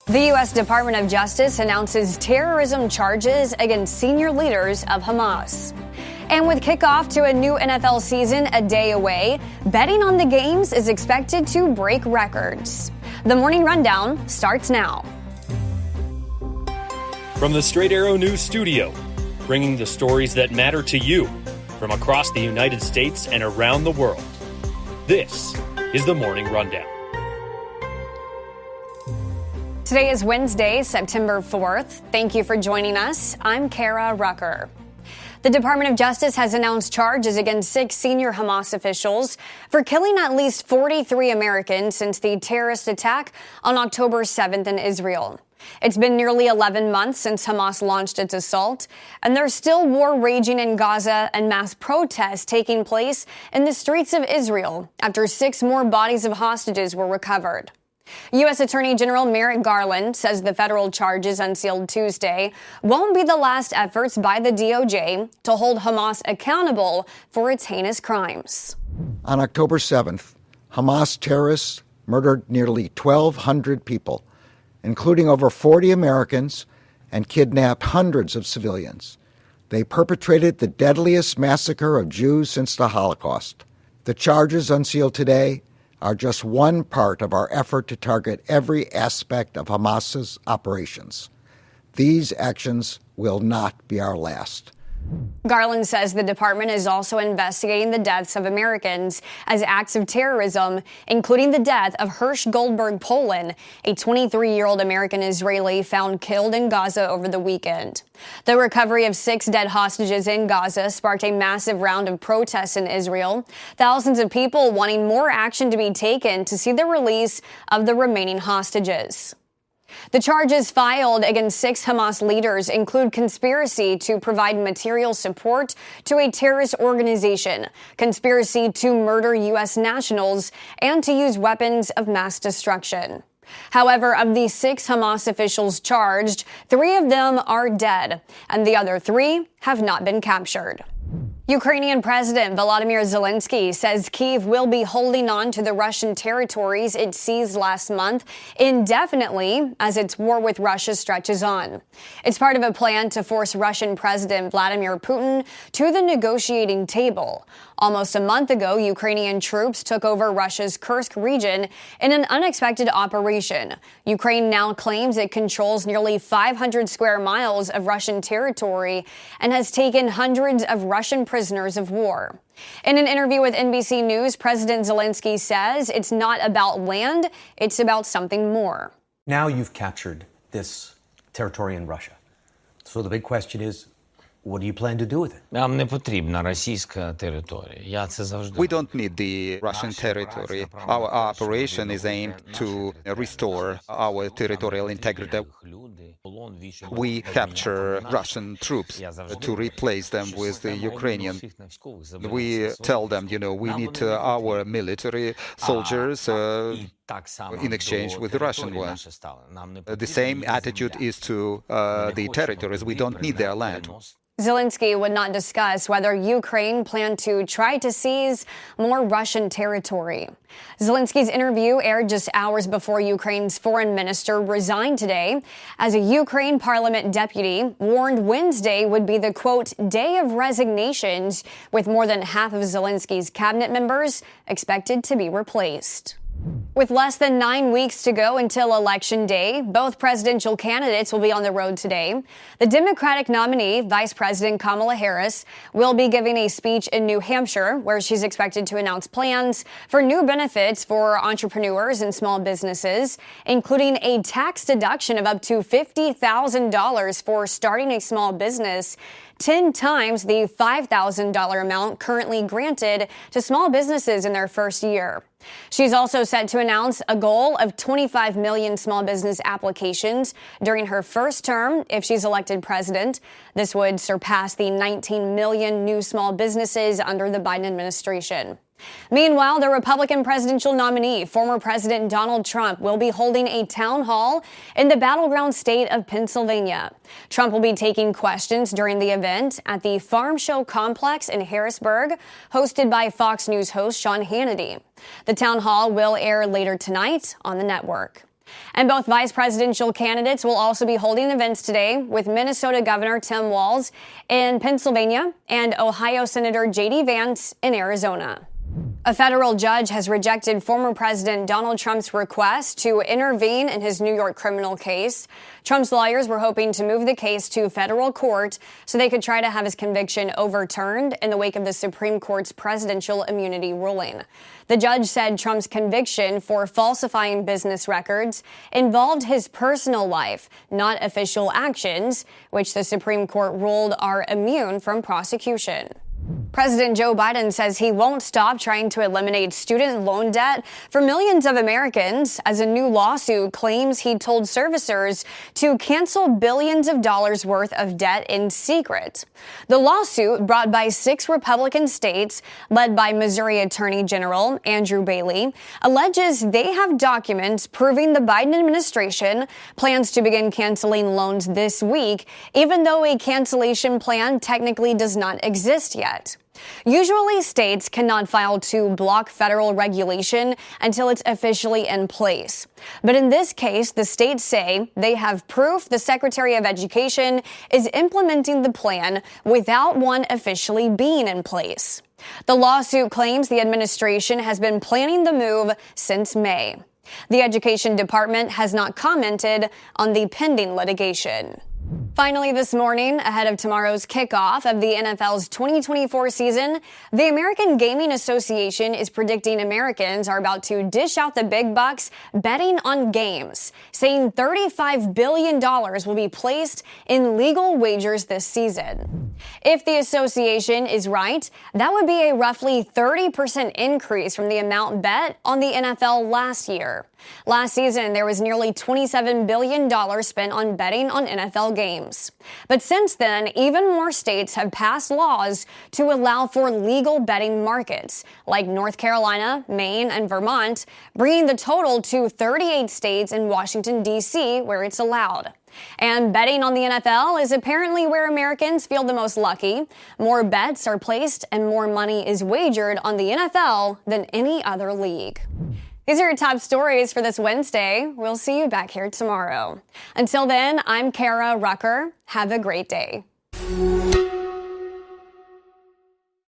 The U.S. Department of Justice announces terrorism charges against senior leaders of Hamas. And with kickoff to a new NFL season a day away, betting on the games is expected to break records. The Morning Rundown starts now. From the Straight Arrow News Studio, bringing the stories that matter to you from across the United States and around the world. This is the Morning Rundown. Today is Wednesday, September 4th. Thank you for joining us. I'm Kara Rucker. The Department of Justice has announced charges against 6 senior Hamas officials for killing at least 43 Americans since the terrorist attack on October 7th in Israel. It's been nearly 11 months since Hamas launched its assault, and there's still war raging in Gaza and mass protests taking place in the streets of Israel after 6 more bodies of hostages were recovered. U.S. Attorney General Merrick Garland says the federal charges unsealed Tuesday won't be the last efforts by the DOJ to hold Hamas accountable for its heinous crimes. On October 7th, Hamas terrorists murdered nearly 1,200 people, including over 40 Americans, and kidnapped hundreds of civilians. They perpetrated the deadliest massacre of Jews since the Holocaust. The charges unsealed today are just one part of our effort to target every aspect of Hamas's operations. These actions will not be our last. Garland says the department is also investigating the deaths of Americans as acts of terrorism, including the death of Hirsch Goldberg Polin, a 23-year-old American-Israeli found killed in Gaza over the weekend. The recovery of 6 dead hostages in Gaza sparked a massive round of protests in Israel, thousands of people wanting more action to be taken to see the release of the remaining hostages. The charges filed against 6 Hamas leaders include conspiracy to provide material support to a terrorist organization, conspiracy to murder U.S. nationals, and to use weapons of mass destruction. However, of the 6 Hamas officials charged, 3 of them are dead, and the other 3 have not been captured. Ukrainian President Volodymyr Zelensky says Kyiv will be holding on to the Russian territories it seized last month indefinitely as its war with Russia stretches on. It's part of a plan to force Russian President Vladimir Putin to the negotiating table. Almost a month ago, Ukrainian troops took over Russia's Kursk region in an unexpected operation. Ukraine now claims it controls nearly 500 square miles of Russian territory and has taken hundreds of Russian prisoners of war. In an interview with NBC News, President Zelensky says it's not about land, it's about something more. Now you've captured this territory in Russia. So the big question is, what do you plan to do with it? Нам не потрібна російська територія. Я це завжди. We don't need the Russian territory. Our operation is aimed to restore our territorial integrity. We capture Russian troops to replace them with the Ukrainian. We tell them, we need our military soldiers in exchange with the Russian ones. The same attitude is to the territories. We don't need their land. Zelensky would not discuss whether Ukraine planned to try to seize more Russian territory. Zelensky's interview aired just hours before Ukraine's foreign minister resigned today, as a Ukraine parliament deputy warned Wednesday would be the, quote, day of resignations, with more than half of Zelensky's cabinet members expected to be replaced. With less than 9 weeks to go until Election Day, both presidential candidates will be on the road today. The Democratic nominee, Vice President Kamala Harris, will be giving a speech in New Hampshire, where she's expected to announce plans for new benefits for entrepreneurs and small businesses, including a tax deduction of up to $50,000 for starting a small business, 10 times the $5,000 amount currently granted to small businesses in their first year. She's also set to announce a goal of 25 million small business applications during her first term if she's elected president. This would surpass the 19 million new small businesses under the Biden administration. Meanwhile, the Republican presidential nominee, former President Donald Trump, will be holding a town hall in the battleground state of Pennsylvania. Trump will be taking questions during the event at the Farm Show Complex in Harrisburg, hosted by Fox News host Sean Hannity. The town hall will air later tonight on the network. And both vice presidential candidates will also be holding events today, with Minnesota Governor Tim Walz in Pennsylvania and Ohio Senator J.D. Vance in Arizona. A federal judge has rejected former President Donald Trump's request to intervene in his New York criminal case. Trump's lawyers were hoping to move the case to federal court so they could try to have his conviction overturned in the wake of the Supreme Court's presidential immunity ruling. The judge said Trump's conviction for falsifying business records involved his personal life, not official actions, which the Supreme Court ruled are immune from prosecution. President Joe Biden says he won't stop trying to eliminate student loan debt for millions of Americans as a new lawsuit claims he told servicers to cancel billions of dollars worth of debt in secret. The lawsuit, brought by 6 Republican states, led by Missouri Attorney General Andrew Bailey, alleges they have documents proving the Biden administration plans to begin canceling loans this week, even though a cancellation plan technically does not exist yet. Usually, states cannot file to block federal regulation until it's officially in place. But in this case, the states say they have proof the Secretary of Education is implementing the plan without one officially being in place. The lawsuit claims the administration has been planning the move since May. The Education Department has not commented on the pending litigation. Finally this morning, ahead of tomorrow's kickoff of the NFL's 2024 season, the American Gaming Association is predicting Americans are about to dish out the big bucks betting on games, saying $35 billion will be placed in legal wagers this season. If the association is right, that would be a roughly 30% increase from the amount bet on the NFL last year. Last season, there was nearly $27 billion spent on betting on NFL games. But since then, even more states have passed laws to allow for legal betting markets, like North Carolina, Maine, and Vermont, bringing the total to 38 states and Washington, D.C., where it's allowed. And betting on the NFL is apparently where Americans feel the most lucky. More bets are placed and more money is wagered on the NFL than any other league. These are your top stories for this Wednesday. We'll see you back here tomorrow. Until then, I'm Kara Rucker. Have a great day.